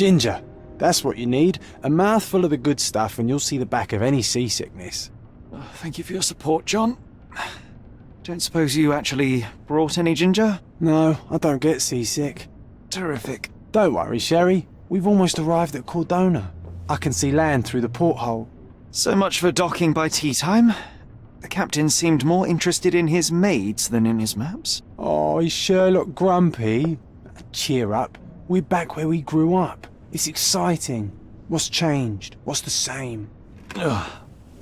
Ginger. That's what you need. A mouthful of the good stuff and you'll see the back of any seasickness. Oh, thank you for your support, John. Don't suppose you actually brought any ginger? No, I don't get seasick. Terrific. Don't worry, Sherry. We've almost arrived at Cordona. I can see land through the porthole. So much for docking by tea time. The captain seemed more interested in his maids than in his maps. Oh, is Sherlock grumpy? Cheer up. We're back where we grew up. It's exciting. What's changed? What's the same? Ugh.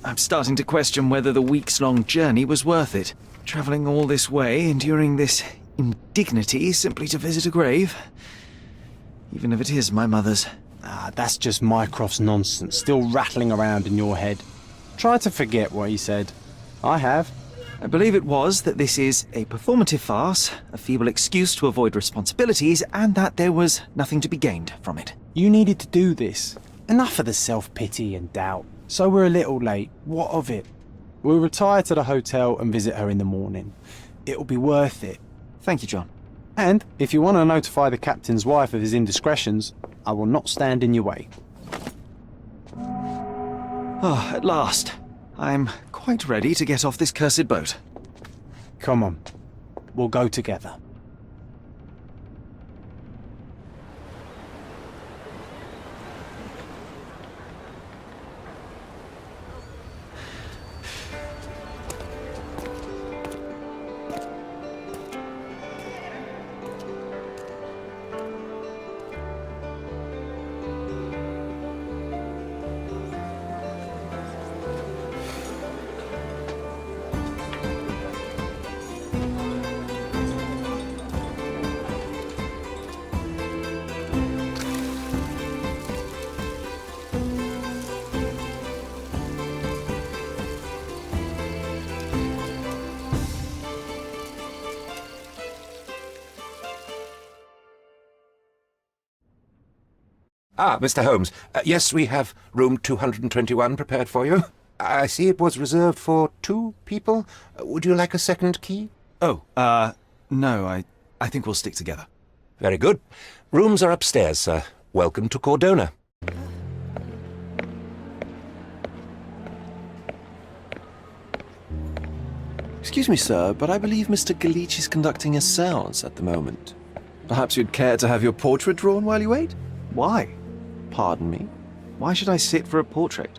I'm starting to question whether the weeks-long journey was worth it. Travelling all this way, enduring this indignity simply to visit a grave. Even if it is my mother's. Ah, that's just Mycroft's nonsense, still rattling around in your head. Try to forget what he said. I have. I believe it was that this is a performative farce, a feeble excuse to avoid responsibilities, and that there was nothing to be gained from it. You needed to do this. Enough of the self-pity and doubt. So we're a little late. What of it? We'll retire to the hotel and visit her in the morning. It'll be worth it. Thank you, John. And if you want to notify the captain's wife of his indiscretions, I will not stand in your way. Oh, at last. I'm quite ready to get off this cursed boat. Come on. We'll go together. Ah, Mr. Holmes. Yes, we have room 221 prepared for you. I see it was reserved for 2 people. Would you like a second key? Oh, no, I think we'll stick together. Very good. Rooms are upstairs, sir. Welcome to Cordona. Excuse me, sir, but I believe Mr. Galich is conducting a séance at the moment. Perhaps you'd care to have your portrait drawn while you wait? Why? Pardon me? Why should I sit for a portrait?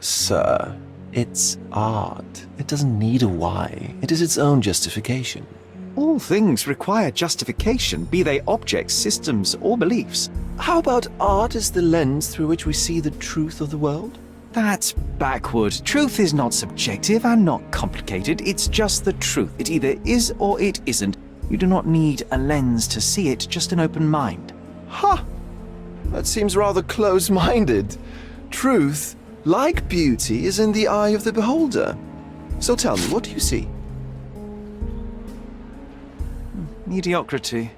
Sir, it's art. It doesn't need a why. It is its own justification. All things require justification, be they objects, systems, or beliefs. How about art as the lens through which we see the truth of the world? That's backward. Truth is not subjective and not complicated. It's just the truth. It either is or it isn't. You do not need a lens to see it, just an open mind. Ha! That seems rather close-minded. Truth, like beauty, is in the eye of the beholder. So tell me, what do you see? Mediocrity.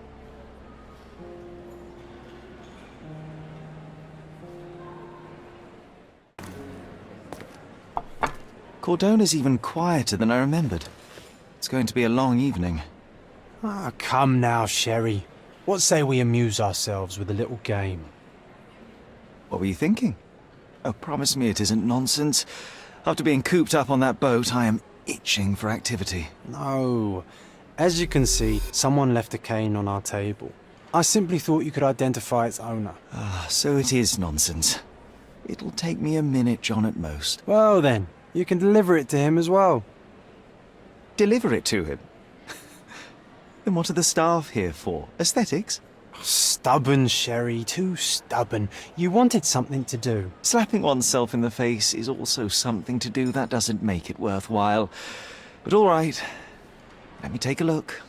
Cordona's even quieter than I remembered. It's going to be a long evening. Ah, come now, Sherry. What say we amuse ourselves with a little game? What were you thinking? Oh, promise me it isn't nonsense. After being cooped up on that boat, I am itching for activity. No. As you can see, someone left a cane on our table. I simply thought you could identify its owner. Ah, so it is nonsense. It'll take me a minute, John, at most. Well then, you can deliver it to him as well. Deliver it to him? Then what are the staff here for? Aesthetics? Stubborn, Sherry, too stubborn. You wanted something to do. Slapping oneself in the face is also something to do. That doesn't make it worthwhile. But all right, let me take a look.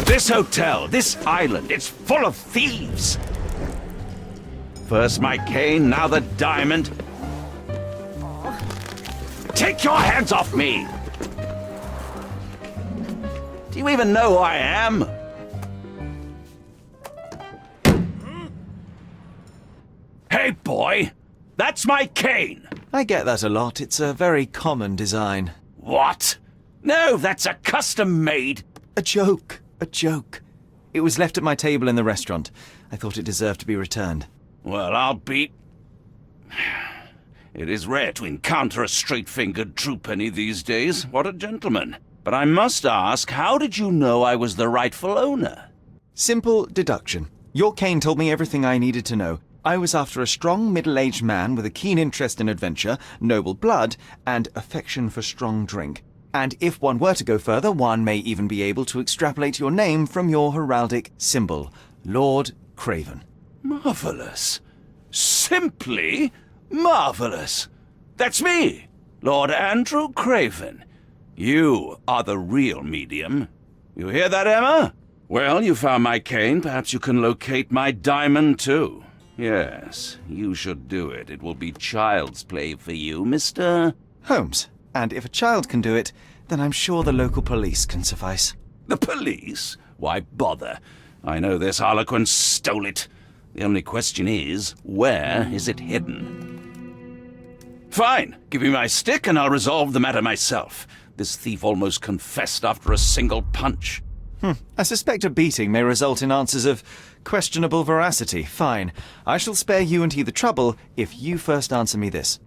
This hotel, this island, it's full of thieves. First my cane, now the diamond. Take your hands off me! Do you even know who I am? Hey, boy! That's my cane! I get that a lot. It's a very common design. What? No, that's a custom-made. A joke. A joke. It was left at my table in the restaurant. I thought it deserved to be returned. Well, I'll be... It is rare to encounter a straight-fingered true penny these days. What a gentleman. But I must ask, how did you know I was the rightful owner? Simple deduction. Your cane told me everything I needed to know. I was after a strong middle-aged man with a keen interest in adventure, noble blood, and affection for strong drink. And if one were to go further, one may even be able to extrapolate your name from your heraldic symbol, Lord Craven. Marvelous. Simply marvelous. That's me, Lord Andrew Craven. You are the real medium. You hear that, Emma? Well, you found my cane. Perhaps you can locate my diamond, too. Yes, you should do it. It will be child's play for you, Mr. Holmes. And if a child can do it, then I'm sure the local police can suffice. The police? Why bother? I know this harlequin stole it. The only question is, where is it hidden? Fine. Give me my stick and I'll resolve the matter myself. This thief almost confessed after a single punch. I suspect a beating may result in answers of questionable veracity. Fine. I shall spare you and he the trouble if you first answer me this.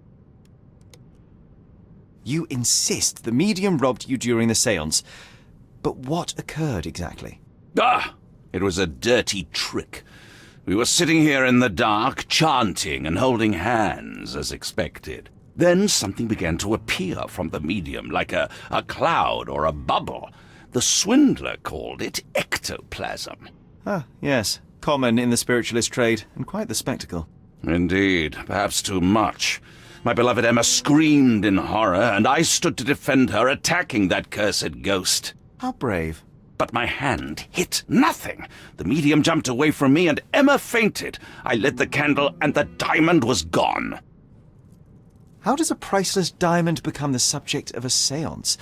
You insist the medium robbed you during the séance. But what occurred exactly? It was a dirty trick. We were sitting here in the dark, chanting and holding hands, as expected. Then something began to appear from the medium, like a cloud or a bubble. The swindler called it ectoplasm. Ah, yes. Common in the spiritualist trade, and quite the spectacle. Indeed, perhaps too much. My beloved Emma screamed in horror, and I stood to defend her, attacking that cursed ghost. How brave. But my hand hit nothing. The medium jumped away from me, and Emma fainted. I lit the candle, and the diamond was gone. How does a priceless diamond become the subject of a séance?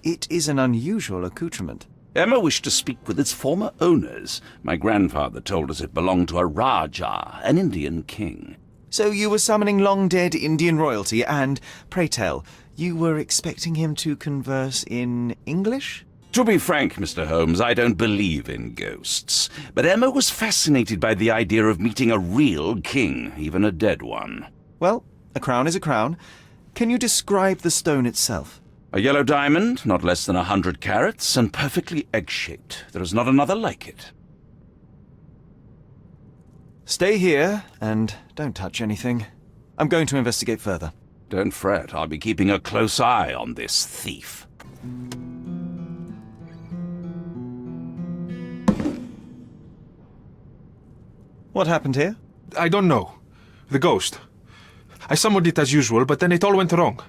It is an unusual accoutrement. Emma wished to speak with its former owners. My grandfather told us it belonged to a Rajah, an Indian king. So you were summoning long-dead Indian royalty, and, pray tell, you were expecting him to converse in English? To be frank, Mr. Holmes, I don't believe in ghosts. But Emma was fascinated by the idea of meeting a real king, even a dead one. Well, a crown is a crown. Can you describe the stone itself? A yellow diamond, not less than 100 carats, and perfectly egg-shaped. There is not another like it. Stay here, and don't touch anything. I'm going to investigate further. Don't fret, I'll be keeping a close eye on this thief. What happened here? I don't know. The ghost. I summoned it as usual, but then it all went wrong.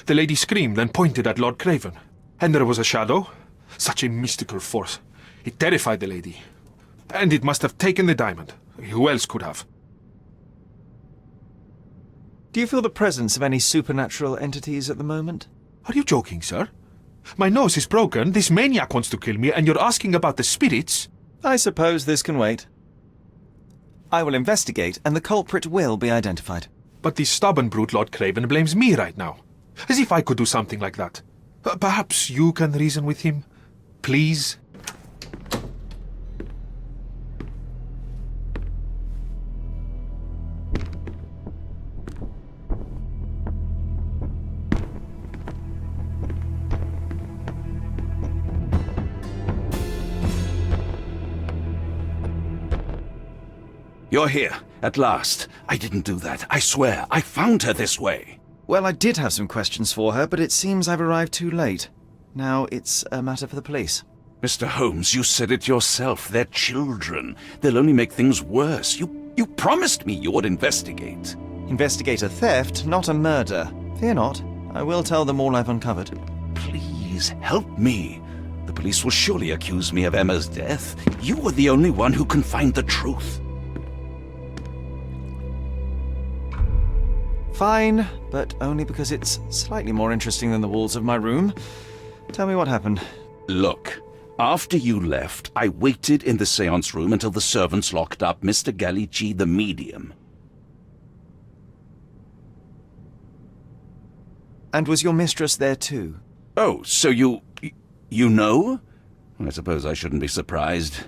The lady screamed and pointed at Lord Craven. And there was a shadow. Such a mystical force. It terrified the lady. And it must have taken the diamond. Who else could have? Do you feel the presence of any supernatural entities at the moment? Are you joking, sir? My nose is broken, this maniac wants to kill me, and you're asking about the spirits? I suppose this can wait. I will investigate, and the culprit will be identified. But this stubborn brute Lord Craven blames me right now. As if I could do something like that. Perhaps you can reason with him? Please? You're here, at last. I didn't do that. I swear, I found her this way. Well, I did have some questions for her, but it seems I've arrived too late. Now it's a matter for the police. Mr. Holmes, you said it yourself. They're children. They'll only make things worse. You promised me you would investigate. Investigate a theft, not a murder. Fear not. I will tell them all I've uncovered. Please, help me. The police will surely accuse me of Emma's death. You are the only one who can find the truth. Fine, but only because it's slightly more interesting than the walls of my room. Tell me what happened. Look, after you left, I waited in the seance room until the servants locked up Mr. Gallici, the medium. And was your mistress there too? Oh, so you know? I suppose I shouldn't be surprised.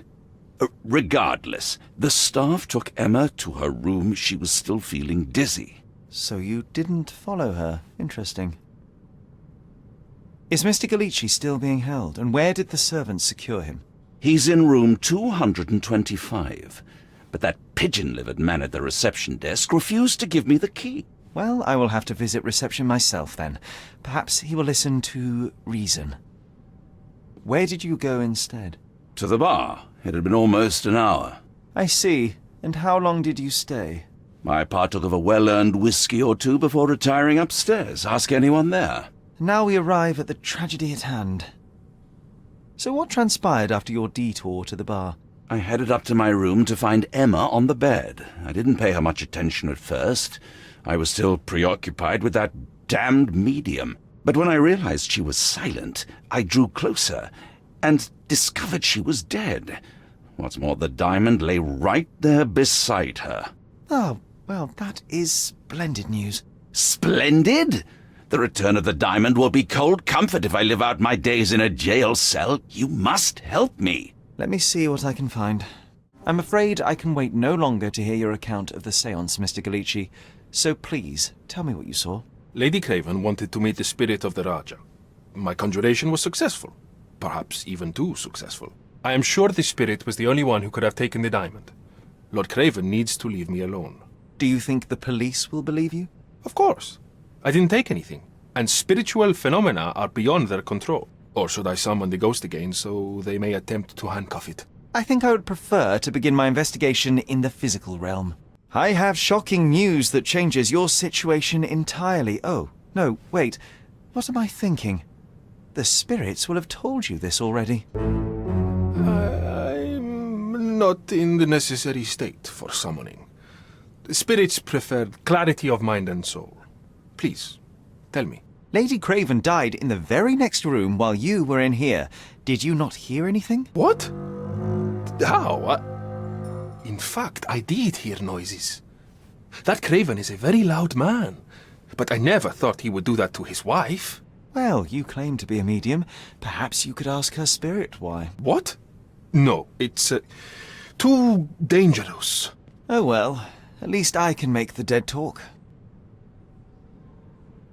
Regardless, the staff took Emma to her room. She was still feeling dizzy. So you didn't follow her. Interesting. Is Mr. Galici still being held, and where did the servants secure him? He's in room 225, but that pigeon-livered man at the reception desk refused to give me the key. Well, I will have to visit reception myself then. Perhaps he will listen to reason. Where did you go instead? To the bar. It had been almost an hour. I see. And how long did you stay? I partook of a well-earned whiskey or two before retiring upstairs. Ask anyone there. Now we arrive at the tragedy at hand. So what transpired after your detour to the bar? I headed up to my room to find Emma on the bed. I didn't pay her much attention at first. I was still preoccupied with that damned medium. But when I realized she was silent, I drew closer and discovered she was dead. What's more, the diamond lay right there beside her. Oh, well, that is splendid news. Splendid? The return of the diamond will be cold comfort if I live out my days in a jail cell. You must help me. Let me see what I can find. I'm afraid I can wait no longer to hear your account of the séance, Mr. Galici. So please, tell me what you saw. Lady Craven wanted to meet the spirit of the Raja. My conjuration was successful. Perhaps even too successful. I am sure the spirit was the only one who could have taken the diamond. Lord Craven needs to leave me alone. Do you think the police will believe you? Of course. I didn't take anything, and spiritual phenomena are beyond their control. Or should I summon the ghost again so they may attempt to handcuff it? I think I would prefer to begin my investigation in the physical realm. I have shocking news that changes your situation entirely. Oh, no, wait. What am I thinking? The spirits will have told you this already. I'm not in the necessary state for summoning. The spirits prefer clarity of mind and soul. Please, tell me. Lady Craven died in the very next room while you were in here. Did you not hear anything? What? How? In fact, I did hear noises. That Craven is a very loud man, but I never thought he would do that to his wife. Well, you claim to be a medium. Perhaps you could ask her spirit why. What? No, it's too dangerous. Oh well, at least I can make the dead talk.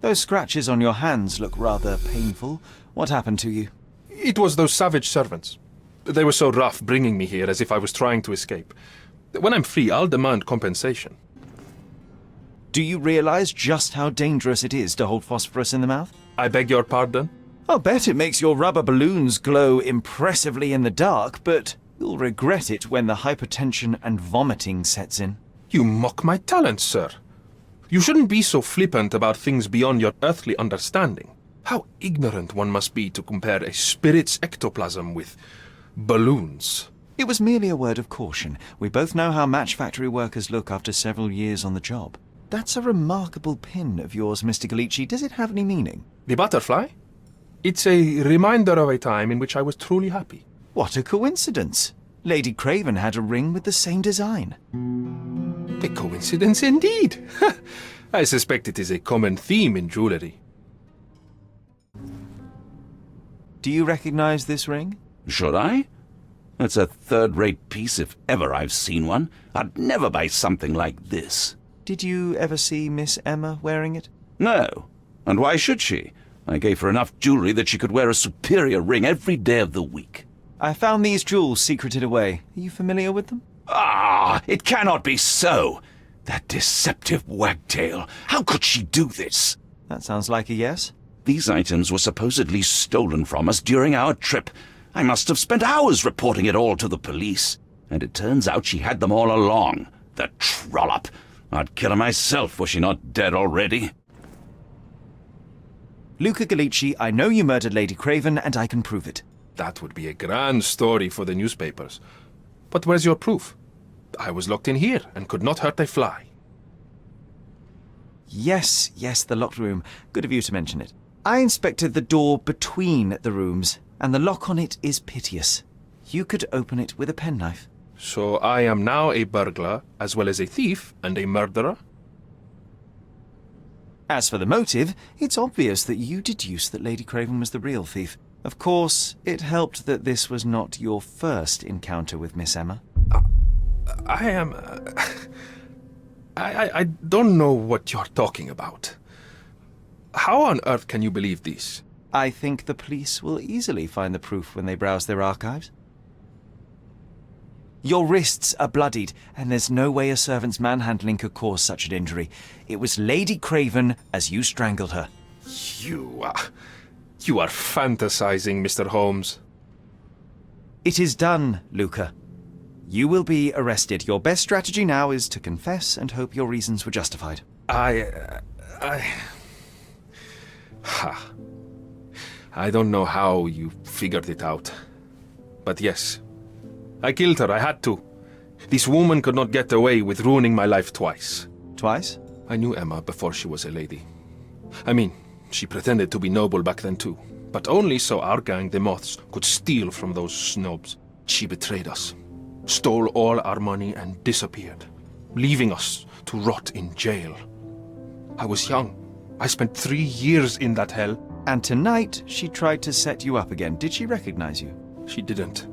Those scratches on your hands look rather painful. What happened to you? It was those savage servants. They were so rough bringing me here as if I was trying to escape. When I'm free, I'll demand compensation. Do you realize just how dangerous it is to hold phosphorus in the mouth? I beg your pardon? I'll bet it makes your rubber balloons glow impressively in the dark, but you'll regret it when the hypertension and vomiting sets in. You mock my talents, sir. You shouldn't be so flippant about things beyond your earthly understanding. How ignorant one must be to compare a spirit's ectoplasm with balloons. It was merely a word of caution. We both know how match factory workers look after several years on the job. That's a remarkable pin of yours, Mr. Galici. Does it have any meaning? The butterfly? It's a reminder of a time in which I was truly happy. What a coincidence. Lady Craven had a ring with the same design. A coincidence indeed. I suspect it is a common theme in jewellery. Do you recognize this ring? Should I? It's a third-rate piece if ever I've seen one. I'd never buy something like this. Did you ever see Miss Emma wearing it? No. And why should she? I gave her enough jewellery that she could wear a superior ring every day of the week. I found these jewels secreted away. Are you familiar with them? Ah, it cannot be so. That deceptive wagtail. How could she do this? That sounds like a yes. These items were supposedly stolen from us during our trip. I must have spent hours reporting it all to the police. And it turns out she had them all along. The trollop. I'd kill her myself, was she not dead already? Luca Galici, I know you murdered Lady Craven, and I can prove it. That would be a grand story for the newspapers. But where's your proof? I was locked in here and could not hurt a fly. Yes, the locked room. Good of you to mention it. I inspected the door between the rooms, and the lock on it is piteous. You could open it with a penknife. So I am now a burglar, as well as a thief and a murderer? As for the motive, it's obvious that you deduced that Lady Craven was the real thief. Of course, it helped that this was not your first encounter with Miss Emma. I am... I don't know what you're talking about. How on earth can you believe this? I think the police will easily find the proof when they browse their archives. Your wrists are bloodied, and there's no way a servant's manhandling could cause such an injury. It was Lady Craven as you strangled her. You are fantasizing, Mr. Holmes. It is done, Luca. You will be arrested. Your best strategy now is to confess and hope your reasons were justified. I don't know how you figured it out. But yes, I killed her. I had to. This woman could not get away with ruining my life twice. Twice? I knew Emma before she was a lady. I mean, she pretended to be noble back then too. But only so our gang, the Moths, could steal from those snobs. She betrayed us, stole all our money and disappeared, leaving us to rot in jail. I was young. I spent 3 years in that hell. And tonight, she tried to set you up again. Did she recognize you? She didn't.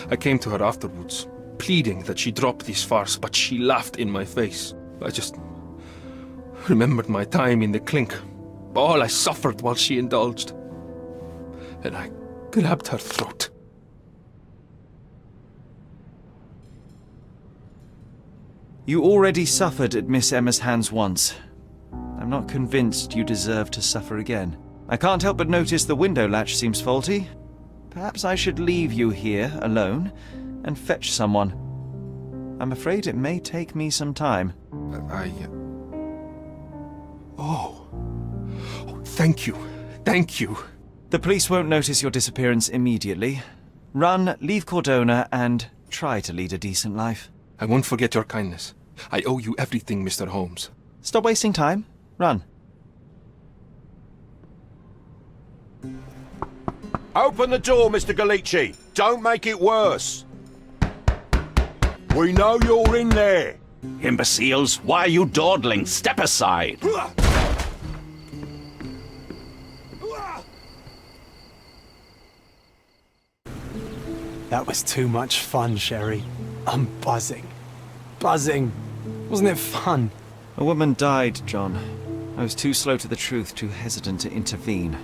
I came to her afterwards, pleading that she drop this farce, but she laughed in my face. I just remembered my time in the clink, all I suffered while she indulged. And I grabbed her throat. You already suffered at Miss Emma's hands once. I'm not convinced you deserve to suffer again. I can't help but notice the window latch seems faulty. Perhaps I should leave you here alone and fetch someone. I'm afraid it may take me some time. Oh, thank you. Thank you. The police won't notice your disappearance immediately. Run, leave Cordona, and try to lead a decent life. I won't forget your kindness. I owe you everything, Mr. Holmes. Stop wasting time. Run. Open the door, Mr. Galici. Don't make it worse. We know you're in there. Imbeciles, why are you dawdling? Step aside. That was too much fun, Sherry. I'm buzzing. Buzzing. Wasn't it fun? A woman died, John. I was too slow to the truth, too hesitant to intervene.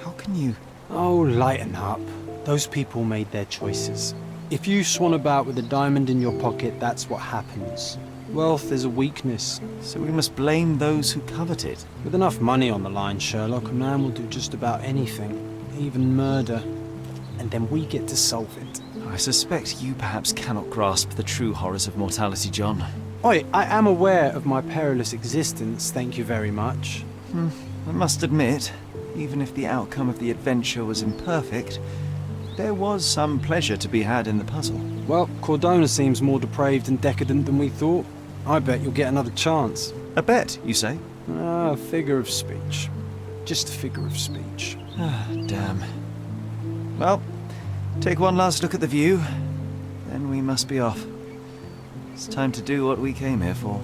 How can you... Oh, lighten up. Those people made their choices. If you swan about with a diamond in your pocket, that's what happens. Wealth is a weakness. So we must blame those who covet it. With enough money on the line, Sherlock, a man will do just about anything. Even murder. And then we get to solve it. I suspect you perhaps cannot grasp the true horrors of mortality, John. Oi, I am aware of my perilous existence, thank you very much. I must admit, even if the outcome of the adventure was imperfect, there was some pleasure to be had in the puzzle. Well, Cordona seems more depraved and decadent than we thought. I bet you'll get another chance. A bet, you say? Ah, a figure of speech. Just a figure of speech. Ah, damn. Well, take one last look at the view, then we must be off. It's time to do what we came here for.